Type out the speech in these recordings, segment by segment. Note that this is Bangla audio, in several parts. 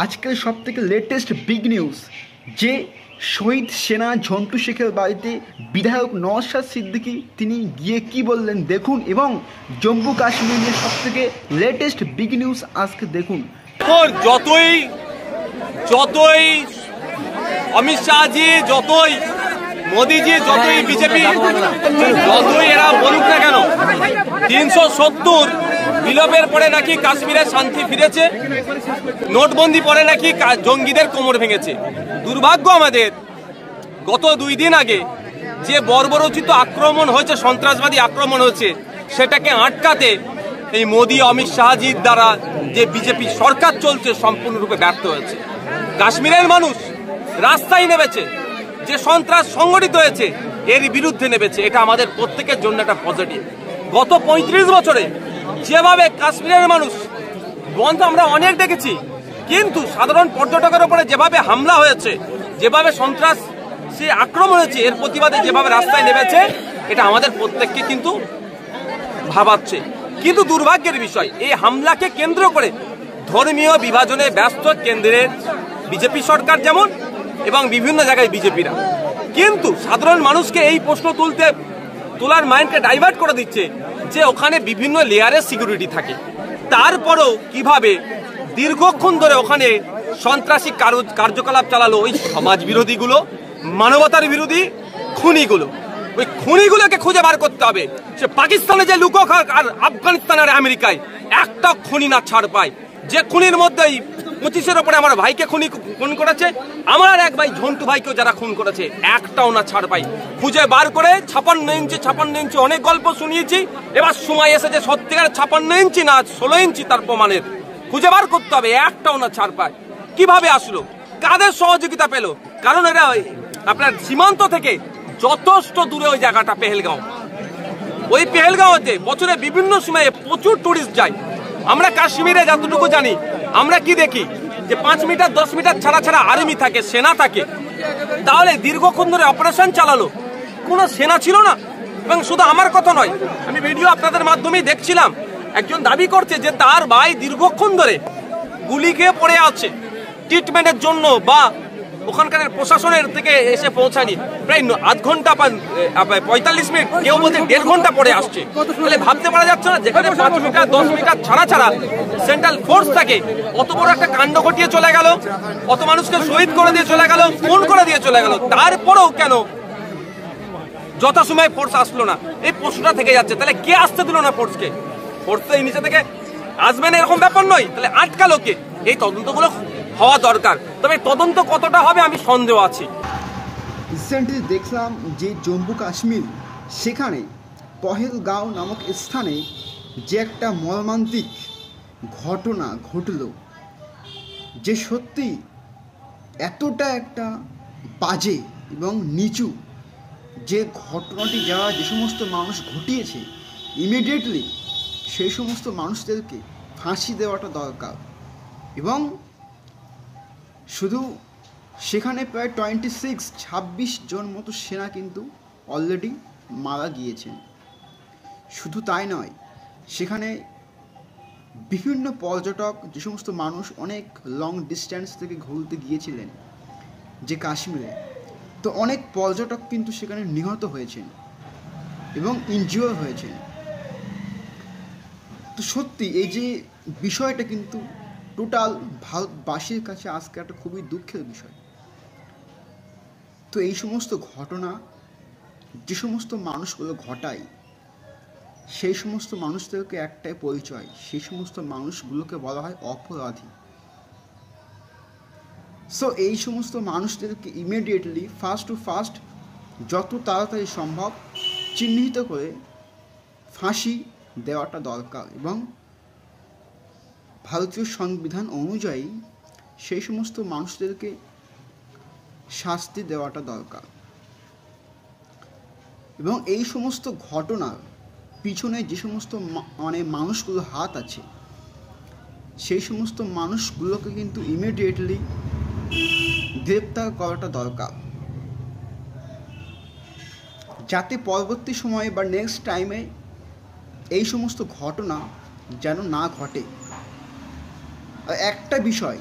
আজকের সবথেকে লেটেস্ট বিগ নিউজ যে শহীদ সেনা ঝন্টু শেখের বাড়িতে বিধায়ক নওশাদ সিদ্দিকী তিনি গিয়ে কি বললেন দেখুন, এবং জম্মু কাশ্মীর নিয়ে সবথেকে লেটেস্ট বিগ নিউজ আজকে দেখুন। যতই অমিত শাহজি, যতই মোদিজি, যতই বিজেপি, যতই এরা বলুক না কেন, 370 বিলোপের পরে নাকি কাশ্মীরে শান্তি ফিরেছে, নোটবন্দি পরে নাকি জঙ্গিদের কোমর ভেঙেছে। দুর্ভাগ্য আমাদের, গত 2 দিন আগে যে বর্বরোচিত আক্রমণ হয়েছে, সন্ত্রাসবাদী আক্রমণ হয়েছে, সেটাকে আটকাতে এই মোদি অমিত শাহজির দ্বারা যে বিজেপি সরকার চলছে সম্পূর্ণরূপে ব্যর্থ হয়েছে। কাশ্মীরের মানুষ রাস্তায় নেমেছে, যে সন্ত্রাস সংগঠিত হয়েছে এর বিরুদ্ধে নেমেছে। এটা আমাদের প্রত্যেকের জন্য একটা পজিটিভ। গত 35 বছরে যেভাবে কাশ্মীরের মানুষ বন্ধ আমরা অনেক দেখেছি, কিন্তু সাধারণ পর্যটকের উপরে যেভাবে হামলা হয়েছে, যেভাবে সন্ত্রাসী আক্রমণ হয়েছে, এর প্রতিবাদে যেভাবে রাস্তায় নেমেছে, এটা আমাদের প্রত্যেককে কিন্তু ভাবাচ্ছে। কিন্তু দুর্ভাগ্যের বিষয়, এই হামলাকে কেন্দ্র করে ধর্মীয় বিভাজনে ব্যস্ত কেন্দ্রের বিজেপি সরকার যেমন, এবং বিভিন্ন জায়গায় বিজেপিরা, কিন্তু সাধারণ মানুষকে এই প্রশ্ন তোলার মাইন্ডকে ডাইভার্ট করে দিচ্ছে যে ওখানে বিভিন্ন লেয়ারের সিকিউরিটি থাকে, তারপরেও কিভাবে দীর্ঘক্ষণ ধরে ওখানে সন্ত্রাসী কার্যকলাপ চালালো ওই সমাজ বিরোধীগুলো, মানবতার বিরোধী খুনিগুলো। ওই খুনিগুলোকে খুঁজে বার করতে হবে। সে পাকিস্তানে যে লুকোক আর আফগানিস্তান আর আমেরিকায় একটা খুনি না ছাড় পায়। যে খুনির মধ্যেই 25-এর ওপরে আমার ভাইকে খুন করেছে, আমার আর এক ভাই ঝন্টু ভাইকেও যারা খুন করেছে, একটাও না ছাড় পাই। খুঁজে বার করে 56 ইঞ্চি অনেক গল্প শুনিয়েছি, এবার সময় এসেছে সত্যিকার 56 ইঞ্চি না 16 ইঞ্চি তার প্রমাণের খুঁজে বার করতে হবে। একটাও না ছাড় পায়। কিভাবে আসলো, কাদের সহযোগিতা পেল? কারণ এরা আপনার সীমান্ত থেকে যথেষ্ট দূরে ওই জায়গাটা পেহেলগাঁও। ওই পেহেলগাঁওতে বছরে বিভিন্ন সময়ে প্রচুর টুরিস্ট যায়। আমরা কাশ্মীরে যতটুকু জানি, আমরা কি দেখি যে 5 মিটার 10 মিটার ছাড়া ছাড়া আর্মি থাকে, সেনা থাকে। তাহলে দীর্ঘক্ষণ ধরে অপারেশন চালালো, কোনো সেনা ছিল না। এবং শুধু আমার কথা নয়, আমি ভিডিও আপনাদের মাধ্যমেই দেখছিলাম, একজন দাবি করছে যে তার ভাই দীর্ঘক্ষণ ধরে গুলি খেয়ে পড়ে আছে ট্রিটমেন্টের জন্য, বা ওখানকার প্রশাসনের থেকে এসে পৌঁছানি প্রায় আধ ঘন্টা 45 মিনিট, কেউ বলতে 1.5 ঘন্টা পরে আসছে। তাহলে ভাবতে পারা যাচ্ছে না, যেখানে 5 মিটার 10 মিটার ছাড়া ছাড়া সেন্ট্রাল ফোর্স থাকে, অত বড় একটা কাণ্ড ঘটিয়ে চলে গেল, অত মানুষকে শহীদ করে দিয়ে চলে গেল, খুন করে দিয়ে চলে গেল, তারপরেও কেন যথাসময়ে ফোর্স আসলো না? এই প্রশ্নটা থেকে যাচ্ছে। তাহলে কে আসতে দিল না ফোর্সকে? ফোর্স তো এই নিচে থেকে আসবে না এরকম ব্যাপার নয়, তাহলে আটকালো কে? এই তদন্তগুলো হওয়া দরকার। তবে তদন্ত কতটা হবে আমি সন্দেহ আছি। রিসেন্টলি দেখলাম যে জম্মু কাশ্মীর, সেখানে পহেলগাঁও নামক স্থানে যে একটা মর্মান্তিক ঘটনা ঘটল, যে সত্যি এতটা একটা বাজে এবং নিচু যে ঘটনাটি, যারা যে সমস্ত মানুষ ঘটিয়েছে, ইমিডিয়েটলি সেই সমস্ত মানুষদেরকে ফাঁসি দেওয়াটা দরকার। এবং শুধু সেখানে প্রায় 26 জন মতো সেনা কিন্তু অলরেডি মারা গিয়েছেন। শুধু তাই নয়, সেখানে বিভিন্ন পর্যটক, যে সমস্ত মানুষ অনেক লং ডিস্ট্যান্স থেকে ঘুরতে গিয়েছিলেন যে কাশ্মীরে, তো অনেক পর্যটক কিন্তু সেখানে নিহত হয়েছেন এবং ইনজিওর হয়েছেন। তো সত্যি এই যে বিষয়টা কিন্তু টোটাল ভারতবাসীর কাছে আজকে একটা খুবই দুঃখের বিষয়। তো এই সমস্ত ঘটনা যে সমস্ত মানুষগুলো ঘটায়, সেই সমস্ত মানুষদেরকে একটাই পরিচয়, সেই সমস্ত মানুষগুলোকে বলা হয় অপরাধী। সো এই সমস্ত মানুষদেরকে ইমিডিয়েটলি ফার্স্ট যত তাড়াতাড়ি সম্ভব চিহ্নিত করে ফাঁসি দেওয়াটা দরকার, এবং ভারতীয় সংবিধান অনুযায়ী সেই সমস্ত মানুষদেরকে শাস্তি দেওয়াটা দরকার। এবং এই সমস্ত ঘটনার পিছনে যে সমস্ত মানুষগুলো হাত আছে, সেই সমস্ত মানুষগুলোকে কিন্তু ইমিডিয়েটলি গ্রেপ্তার করাটা দরকার, যাতে পরবর্তী সময়ে বা নেক্সট টাইমে এই সমস্ত ঘটনা যেন না ঘটে। একটা বিষয়,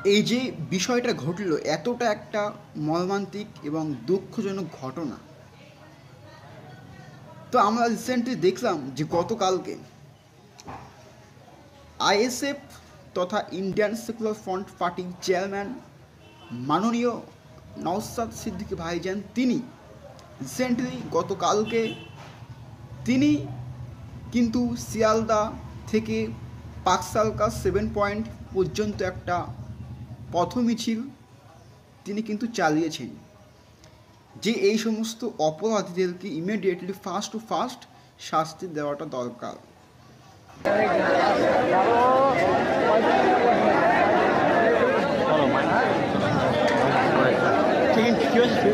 এই যে বিষয়টা ঘটলো, এতটা একটা মর্মান্তিক এবং দুঃখজনক ঘটনা, তো আমরা রিসেন্টলি দেখলাম যে গতকালকে আইএসএফ তথা ইন্ডিয়ান সেকুলার ফ্রন্ট পার্টির চেয়ারম্যান মাননীয় নওশাদ সিদ্দিকী ভাইজান, তিনি রিসেন্টলি গতকালকে তিনি কিন্তু শিয়ালদা থেকে পাকসালকা 7 পয়েন্ট পর্যন্ত একটা পথ মিছিল তিনি কিন্তু চালিয়েছেন, যে এই সমস্ত অপরাধীদেরকে ইমিডিয়েটলি ফার্স্ট টু ফার্স্ট শাস্তি দেওয়াটা দরকার। ঠিক আছে।